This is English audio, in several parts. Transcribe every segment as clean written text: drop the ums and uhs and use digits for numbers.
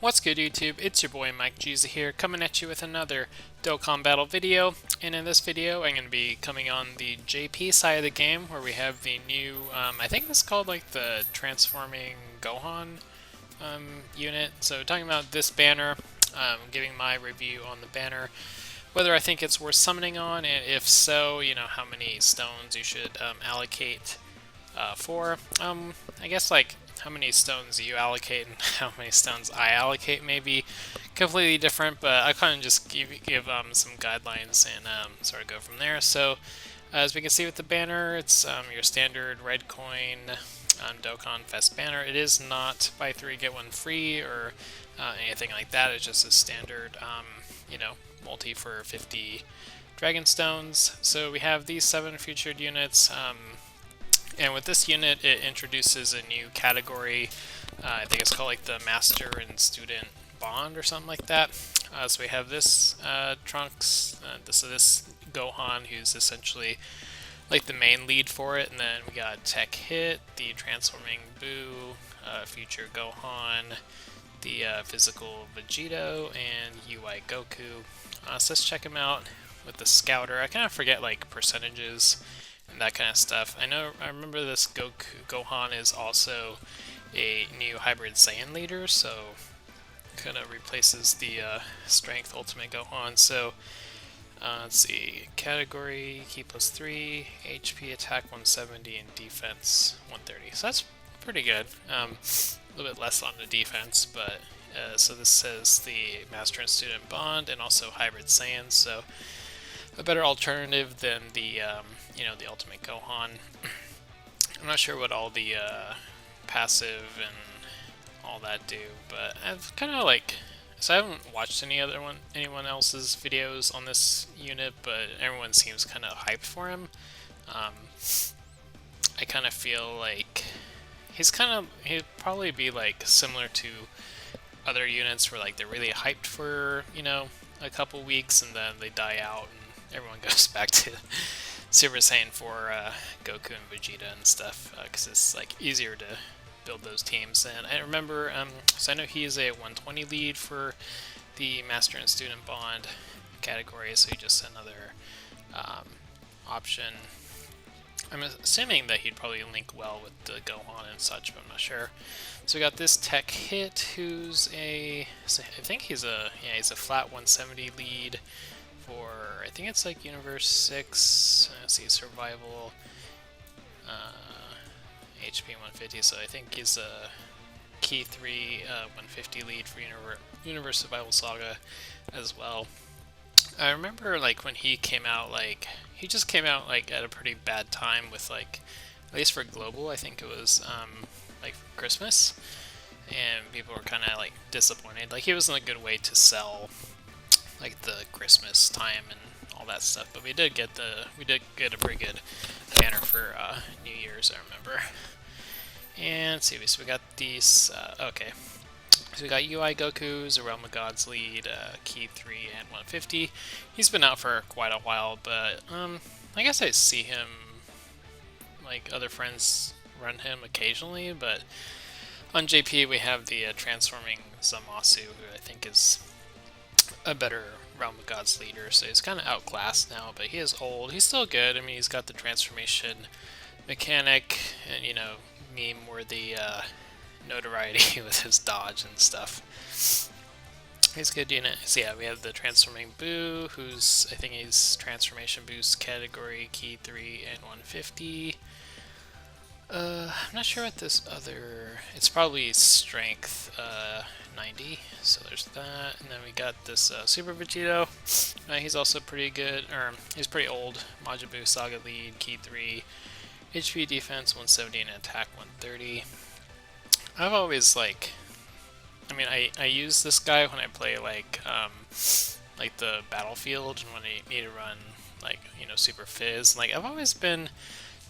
What's good, YouTube? It's your boy MikeJeezy here, coming at you with another Dokkan battle video. And in this video, I'm going to be coming on the JP side of the game, where we have the new, I think this is called like the Transforming Gohan unit. So talking about this banner, giving my review on the banner, whether I think it's worth summoning on, and if so, how many stones you should allocate for. I guess like how many stones you allocate and how many stones I allocate may be completely different, but I kind of just give some guidelines and sort of go from there. So as we can see with the banner, it's your standard red coin Dokkan Fest banner. It is not buy 3 get 1 free or anything like that. It's just a standard multi for 50 dragon stones. So we have these 7 featured units. And with this unit, it introduces a new category. I think it's called like the Master and Student Bond or something like that. So we have this Trunks, this Gohan, who's essentially like the main lead for it, and then we got Tech Hit, the Transforming Boo, Future Gohan, the Physical Vegito, and UI Goku. So let's check him out with the Scouter. I kind of forget like percentages and that kind of stuff. I remember this Gohan is also a new Hybrid Saiyan leader, so kind of replaces the Strength Ultimate Gohan. So let's see, category Ki plus 3, HP attack 170, and defense 130. So that's pretty good. A little bit less on the defense, but so this says the Master and Student Bond and also Hybrid Saiyan. So a better alternative than the the Ultimate Gohan. I'm not sure what all the passive and all that do, but I've kind of so I haven't watched anyone else's videos on this unit, but everyone seems kind of hyped for him. I kind of feel like he'd probably be like similar to other units where like they're really hyped for a couple weeks and then they die out and everyone goes back to Super Saiyan 4 Goku and Vegeta and stuff, because it's like easier to build those teams. And I remember, so I know he is a 120 lead for the Master and Student Bond category, so he just another option. I'm assuming that he'd probably link well with the Gohan and such, but I'm not sure. So we got this Tech Hit, who's I think he's a flat 170 lead for, I think it's like Universe 6, let's see, Survival, HP 150, so I think he's a Ki 3 150 lead for Universe Survival Saga as well. I remember like when he came out, he just came out like at a pretty bad time with like, at least for global, I think it was like for Christmas, and people were kind of like disappointed. Like he wasn't a good way to sell like the Christmas time and all that stuff, but we did get a pretty good banner for New Year's, I remember. And let's see, so we got these. Okay, so we got UI Goku's A Realm of Gods lead, Ki 3 and 150. He's been out for quite a while, but I guess I see him, like other friends run him occasionally. But on JP we have the Transforming Zamasu, who I think is a better Realm of Gods leader, so he's kind of outclassed now, but he is old. He's still good. I mean, he's got the transformation mechanic and, meme-worthy notoriety with his dodge and stuff. He's a good unit. So yeah, we have the Transforming Boo, who's, I think he's Transformation Boost category, Ki 3 and 150. I'm not sure what this other... It's probably Strength 90, so there's that. And then we got this Super Vegito. He's also pretty good, or he's pretty old. Majin Buu Saga lead, Ki 3, HP defense 170 and attack 130. I've always I use this guy when I play like the Battlefield and when I need to run Super Fizz. I've always been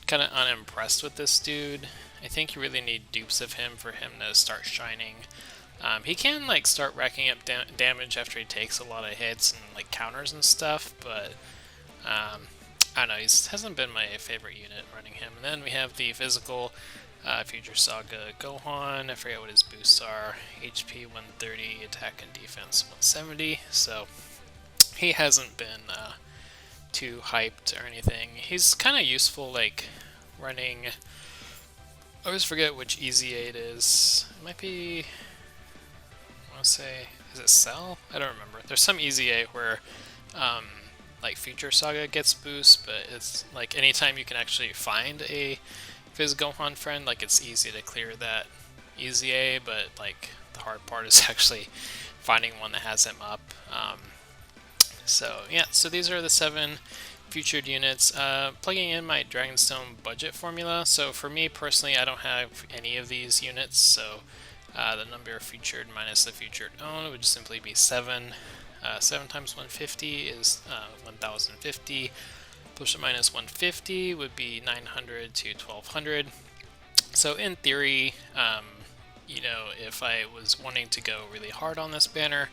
kind of unimpressed with this dude. I think you really need dupes of him for him to start shining. He can start racking up damage after he takes a lot of hits and counters and stuff, but I don't know, he hasn't been my favorite unit running him. And then we have the physical Future Saga Gohan, I forget what his boosts are, HP 130, attack and defense 170, so he hasn't been too hyped or anything. He's kind of useful, like, running, I always forget which EZA it is. It might be, I want to say, is it Cell? I don't remember. There's some EZA where, like, Future Saga gets boost, but it's, like, anytime you can actually find a Fizz Gohan friend, like, it's easy to clear that EZA, but, like, the hard part is actually finding one that has him up. So, yeah, so these are the 7 featured units. Plugging in my Dragonstone budget formula. So for me personally, I don't have any of these units, so the number featured minus the featured own would just simply be 7. 7 times 150 is 1050. Plus or minus 150 would be 900 to 1200. So in theory, you know, if I was wanting to go really hard on this banner,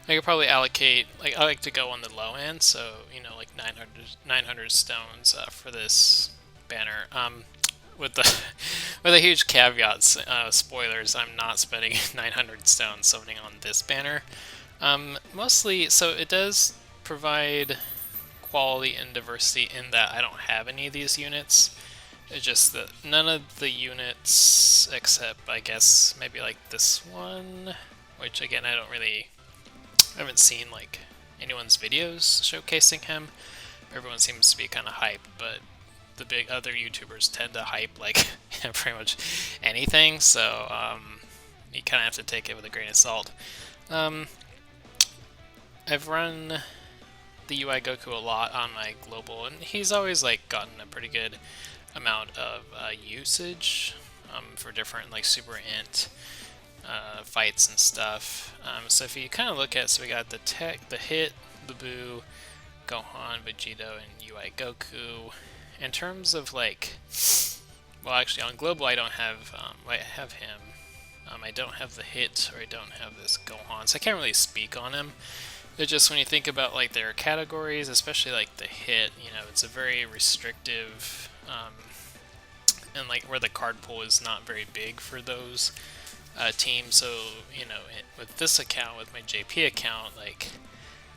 I could probably allocate, like, I like to go on the low end, so, you know, like 900 stones for this banner. With the with a huge caveat, spoilers, I'm not spending 900 stones summoning on this banner. Mostly, so it does provide quality and diversity in that I don't have any of these units. It's just that none of the units, except, I guess, maybe like this one, which again, I haven't seen like anyone's videos showcasing him. Everyone seems to be kind of hyped, but the big other YouTubers tend to hype like pretty much anything, so you kind of have to take it with a grain of salt. I've run the UI Goku a lot on my global, and he's always like gotten a pretty good amount of usage for different like super int fights and stuff. So if you kind of look at, so we got the tech, the hit, the boo, Gohan, Vegito, and UI Goku. In terms of like, well, actually on global I don't have, I have him. I don't have the hit, or I don't have this Gohan, so I can't really speak on him. It's just when you think about like their categories, especially like the hit, you know, it's a very restrictive, and like where the card pool is not very big for those teams. So, you know, with this account, with my JP account, like,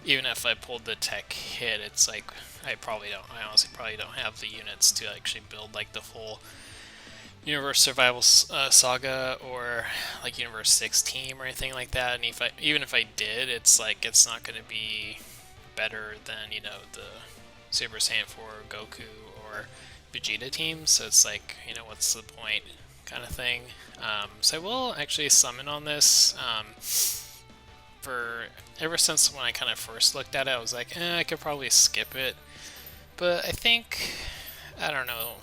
even if I pulled the tech hit, it's like I honestly probably don't have the units to actually build like the full Universe Survival Saga or like Universe 6 team or anything like that. And even if I did, it's like it's not going to be better than, you know, the Super Saiyan 4 Goku or Vegeta teams. So it's like, you know, what's the point kind of thing. So I will actually summon on this. Ever since when I kind of first looked at it, I was like, I could probably skip it. But I think, I don't know,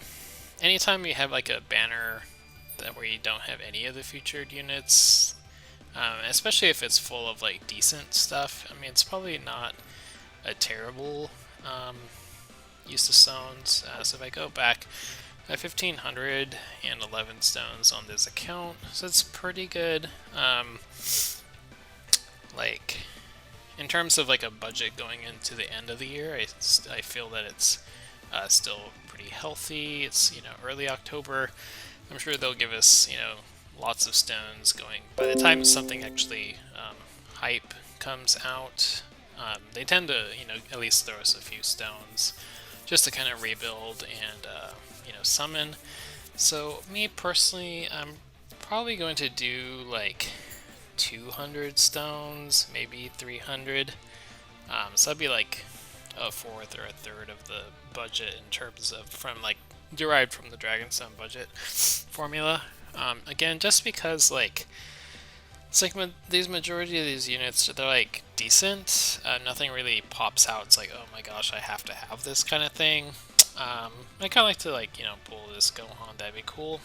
anytime you have like a banner where you don't have any of the featured units, especially if it's full of like decent stuff, I mean, it's probably not a terrible use of stones. So if I go back, I have 1,511 stones on this account, so it's pretty good. Like, in terms of like a budget going into the end of the year, I feel that it's still pretty healthy. It's, you know, early October. I'm sure they'll give us, you know, lots of stones going. By the time something actually hype comes out, they tend to, you know, at least throw us a few stones just to kind of rebuild and, you know, summon. So me personally, I'm probably going to do like 200 stones, maybe 300. So that'd be like a fourth or a third of the budget in terms of derived from the Dragonstone budget formula. Again, just because like it's like these majority of these units, they're like decent. Nothing really pops out. It's like, oh my gosh, I have to have this kind of thing. I kind of like to, like, you know, pull this Gohan. That'd be cool.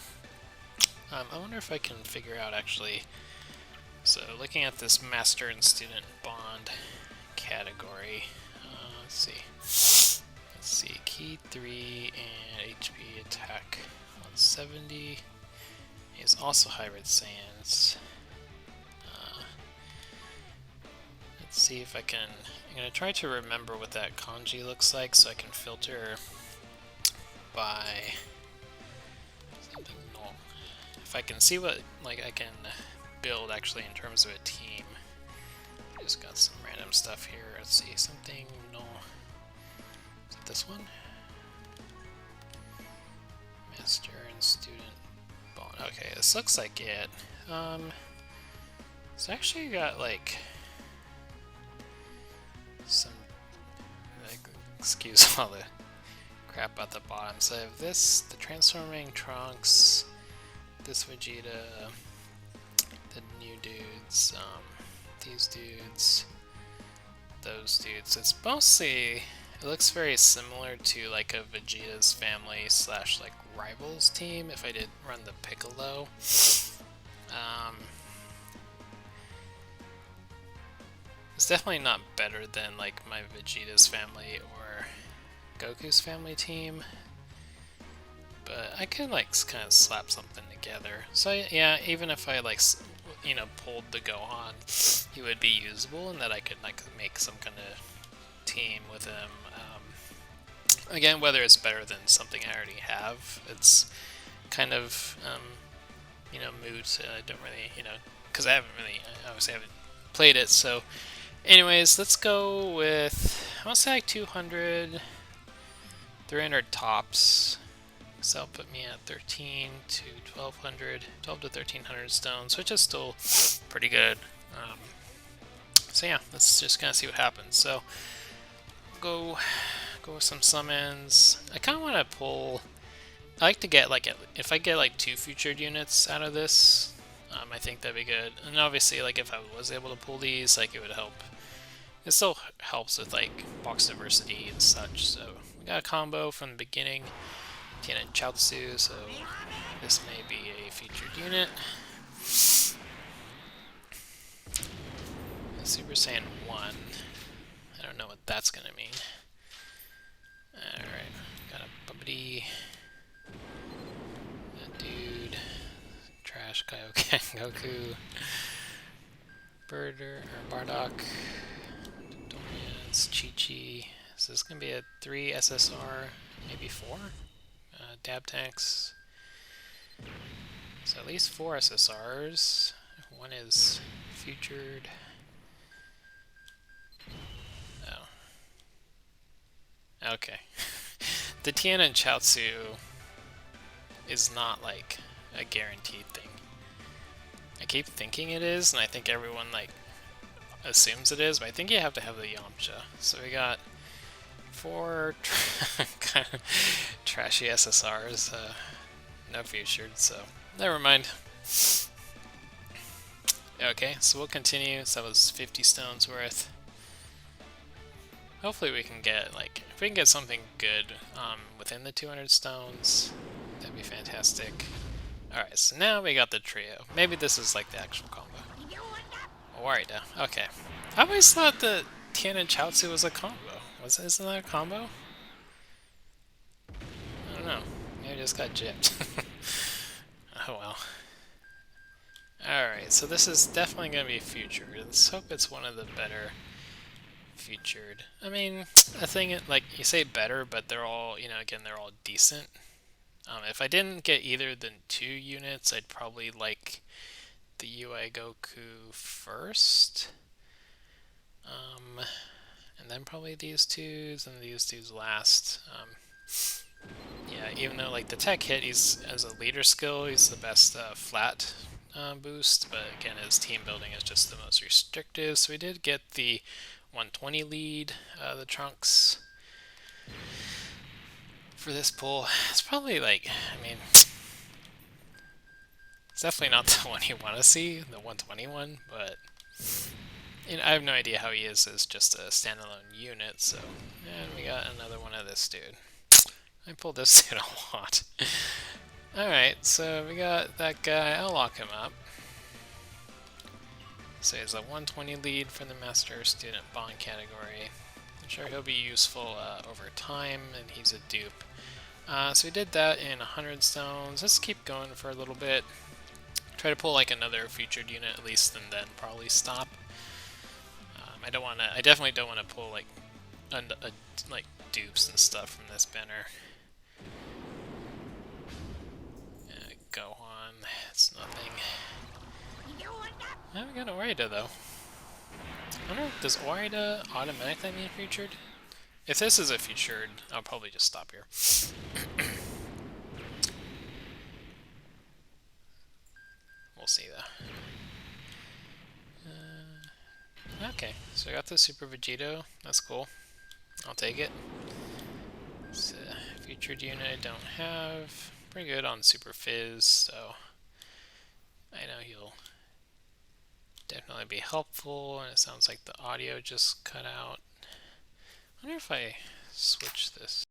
I wonder if I can figure out actually. So looking at this master and student bond category, let's see, key 3 and HP attack 170. He's also hybrid Saiyans. Let's see if I'm gonna try to remember what that kanji looks like so I can filter by something if I can see what like I can build actually in terms of a team. Just got some random stuff here. Let's see, something, no. Is it this one? Master and student bond. Okay, this looks like it. It's actually got like some, like, excuse all the crap at the bottom. So I have this, the Transforming Trunks, this Vegeta, the new dudes, these dudes, those dudes. It's mostly, it looks very similar to like a Vegeta's family slash like rivals team if I did run the Piccolo. It's definitely not better than like my Vegeta's family or Goku's family team, but I could like kind of slap something together. So yeah, even if I like, you know, pulled the Gohan, he would be usable, and that I could like make some kind of team with him. Again, whether it's better than something I already have, it's kind of you know, moot. I don't really, you know, because I obviously haven't played it. So anyways, let's go with, I want to say like 200, 300 tops. So that'll put me at 13 to 1200, 12 to 1300 stones, which is still pretty good. So yeah, let's just kind of see what happens. So go with some summons. I kind of want to pull. I like to get like, if I get like 2 featured units out of this, I think that'd be good. And obviously, like if I was able to pull these, like it would help. It still helps with like box diversity and such. So we got a combo from the beginning. Tien and Chaozu, so this may be a featured unit. Super Saiyan 1. I don't know what that's gonna mean. Alright, got a Bubbity. That dude. Trash Kaioken Goku. Birder, or Bardock. Dominance, Chi-Chi. So this is gonna be a 3 SSR, maybe 4? Dab tanks. So at least 4 SSRs. One is featured. Oh. Okay. The Tien and Chaozu is not like a guaranteed thing. I keep thinking it is, and I think everyone like assumes it is, but I think you have to have the Yamcha. So we got 4 kind of trashy SSRs, no featured, so never mind. Okay, so we'll continue. So that was 50 stones worth. Hopefully we can get, like, if we can get something good within the 200 stones, that'd be fantastic. Alright, so now we got the trio. Maybe this is like the actual combo. Alright, okay. I always thought that Tien and Chaozu was a combo. Isn't that a combo? I don't know. Maybe I just got gypped. Oh well. Alright, so this is definitely going to be featured. Let's hope it's one of the better featured. I mean, I think, like, you say better, but they're all, you know, again, they're all decent. If I didn't get either than 2 units, I'd probably like the UI Goku first. And then probably these twos, and these twos last. Yeah, even though like the tech hit, he's, as a leader skill, he's the best flat boost, but again, his team building is just the most restrictive. So we did get the 120 lead, the Trunks, for this pull. It's probably like, I mean, it's definitely not the one you want to see, the 121, but you know, I have no idea how he is as just a standalone unit, so, and we got another one of this dude. I pulled this dude a lot. Alright, so we got that guy. I'll lock him up. So he's a 120 lead for the Master Student Bond category. I'm sure he'll be useful over time, and he's a dupe. So we did that in 100 stones. Let's keep going for a little bit. Try to pull like another featured unit at least, and then probably stop. I definitely don't want to pull like like dupes and stuff from this banner. Gohan. Let's That's nothing. I haven't got Orida though. I wonder, does Orida automatically mean featured? If this is a featured, I'll probably just stop here. We'll see though. Okay, so I got the Super Vegito. That's cool. I'll take it. It's a featured unit I don't have. Pretty good on Super Fizz, so I know he'll definitely be helpful. And it sounds like the audio just cut out. I wonder if I switch this.